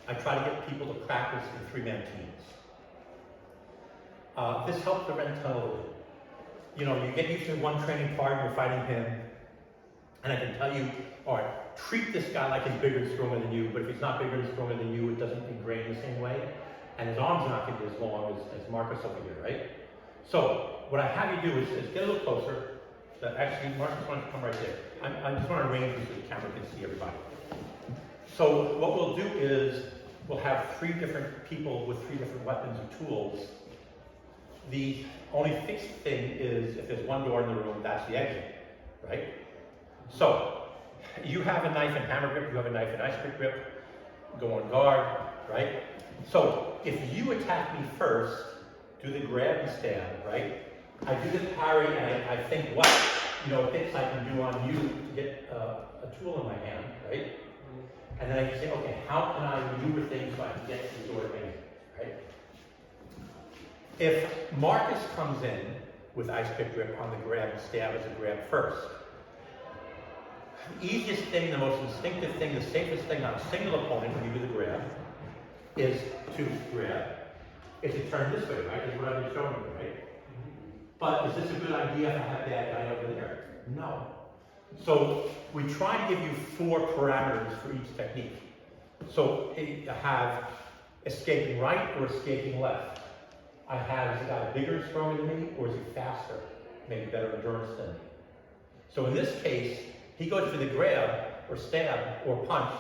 I try to get people to practice in three-man teams. This helps prevent tunnel. You know, you get used to one training partner, you're fighting him, and I can tell you, all right, treat this guy like he's bigger and stronger than you, but if he's not bigger and stronger than you, it doesn't ingrain the same way, and his arms are not going to be as long as Marcus over here, right? So what I have you do is get a little closer. Actually, Marcus, why don't you come right there? I just want to arrange this so the camera can see everybody. So what we'll do is we'll have three different people with three different weapons or tools. The only fixed thing is if there's one door in the room, that's the exit, right? So you have a knife and hammer grip, you have a knife and ice pick grip, go on guard, right? So if you attack me first, do the grab and stab, right? I do the parry and I think what hits I can do on you to get a tool in my hand, right? And then I can say, okay, how can I maneuver things so I can get to the door of exit, right? If Marcus comes in with ice pick grip on the grab and stab as a grab first, the easiest thing, the most instinctive thing, the safest thing on a single opponent when you do the grab is to grab, is to turn this way, right? Is what I've been showing you, right? But is this a good idea if I have that guy over there? No. So we try to give you 4 parameters for each technique. So I have escaping right or escaping left. I have, is the guy bigger and stronger than me, or is he faster? Maybe better endurance than me. So in this case, he goes for the grab or stab or punch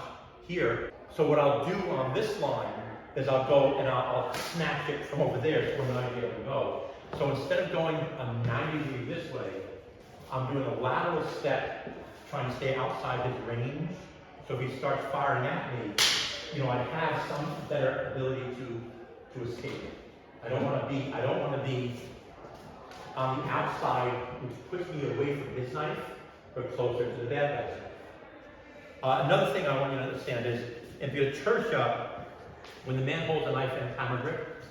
here. So what I'll do on this line is I'll go and I'll snatch it from over there so we're not able to go. So instead of going a 90 degree this way, I'm doing a lateral step, trying to stay outside his range. So if he starts firing at me, I have some better ability to escape. I don't want to be on the outside, which puts me away from his knife, but closer to the bad guy's knife. Another thing I want you to understand is, in Pekiti-Tirsia, when the man holds a knife and hammer grip,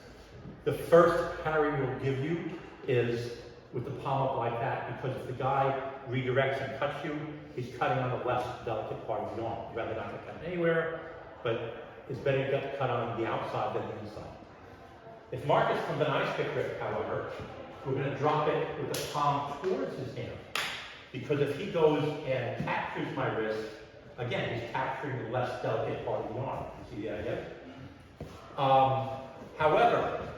the first parry we'll give you is with the palm up like that, because if the guy redirects and cuts you, he's cutting on the less delicate part of the arm. You'd rather not get cut anywhere, but it's better to get cut on the outside than the inside. If Marcus comes an ice pick grip, however, we're going to drop it with the palm towards his hand. Because if he goes and captures my wrist, again, he's capturing the less delicate part of the arm. You see the idea? However,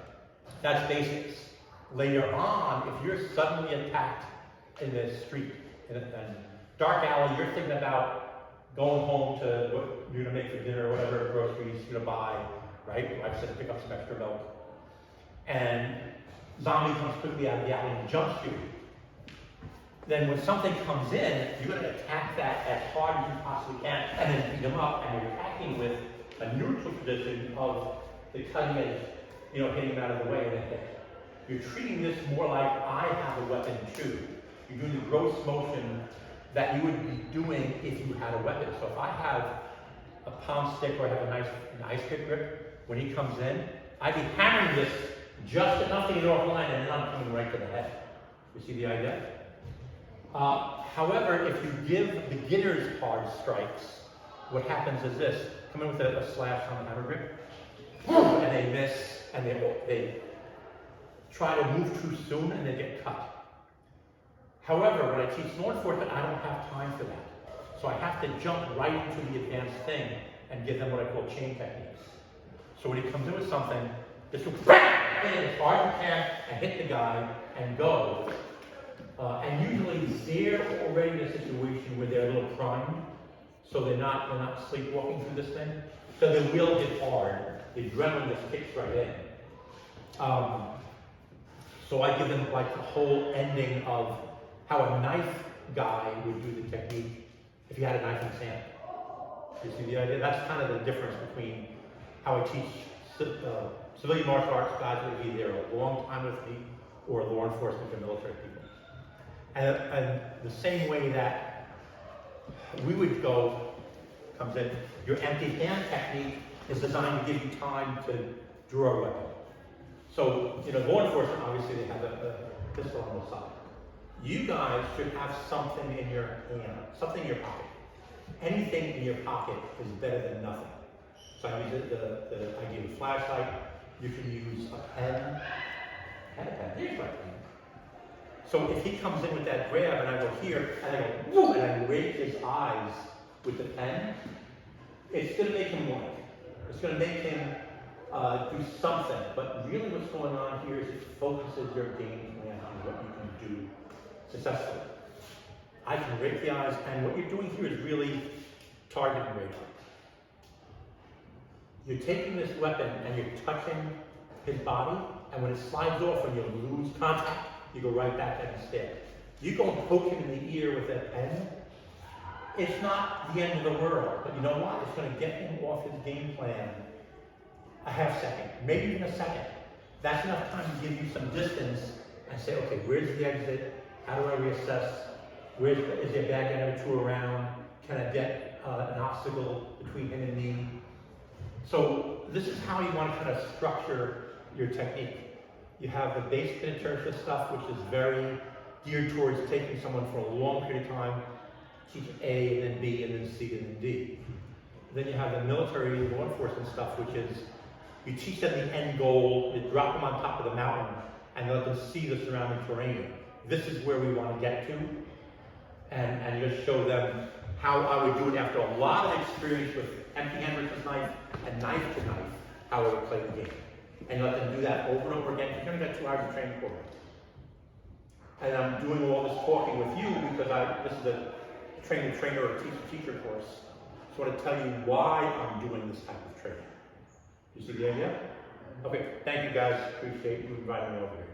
that's basics. Later on, if you're suddenly attacked in the street, in a dark alley, you're thinking about going home to what you're going to make for dinner or whatever groceries you're going to buy, right? Like I said, pick up some extra milk. And zombie comes quickly out of the alley and jumps you. Then when something comes in, you're going to attack that as hard as you possibly can and then beat them up, and you're attacking with a neutral position of the cutting edge, hitting them out of the way and then hit. You're treating this more like I have a weapon too. You're doing the gross motion that you would be doing if you had a weapon. So if I have a palm stick or I have an ice pick grip, when he comes in, I'd be hammering this just enough to get offline, and then I'm coming right to the head. You see the idea? However, if you give beginners hard strikes, what happens is this. Come in with a slash on the hammer grip, and they miss, and they try to move too soon, and they get cut. However, when I teach law enforcement, I don't have time for that. So I have to jump right into the advanced thing and give them what I call chain techniques. So when he comes in with something, just go as hard as you can and hit the guy and go. And usually they're already in a situation where they're a little primed, so they're not sleepwalking through this thing. So they will hit hard. The adrenaline just kicks right in. So I give them like the whole ending of how a knife guy would do the technique if he had a knife in his hand. You see the idea? That's kind of the difference between how I teach civilian martial arts guys that would be there a long time with me, or law enforcement or military people. And the same way that we would go comes in, your empty hand technique is designed to give you time to draw a weapon. So, law enforcement, obviously, they have a pistol on the side. You guys should have something in your hand, something in your pocket. Anything in your pocket is better than nothing. So I use I give a flashlight. You can use a pen. Here's my pen. So if he comes in with that grab and I go here and I go whoop, and I rake his eyes with the pen, it's going to make him want it. It's going to make him do something. But really what's going on here is it focuses your game plan on what you can do successfully. I can rake the eyes, and what you're doing here is really targeting radar. You're taking this weapon and you're touching his body, and when it slides off and you lose contact, you go right back at him instead. You go and poke him in the ear with that pen, it's not the end of the world, but you know what? It's going to get him off his game plan a half second, maybe even a second. That's enough time to give you some distance and say, okay, where's the exit? How do I reassess? Is there a bad guy or two around? Can I get an obstacle between him and me? So this is how you want to kind of structure your technique. You have the base Pekiti-Tirsia stuff, which is very geared towards taking someone for a long period of time, teach A and then B and then C and then D. Then you have the military law enforcement stuff, which is you teach them the end goal, you drop them on top of the mountain, and let them see the surrounding terrain. This is where we want to get to, and just show them how I would do it after a lot of experience with empty hand versus knife and knife to knife, how I would play the game. And let them do that over and over again. You're going to get 2 hours of training for it. And I'm doing all this talking with you because this is a trainer or teacher course. So I want to tell you why I'm doing this type of training. You see the idea? Okay, thank you guys. Appreciate you inviting me over here.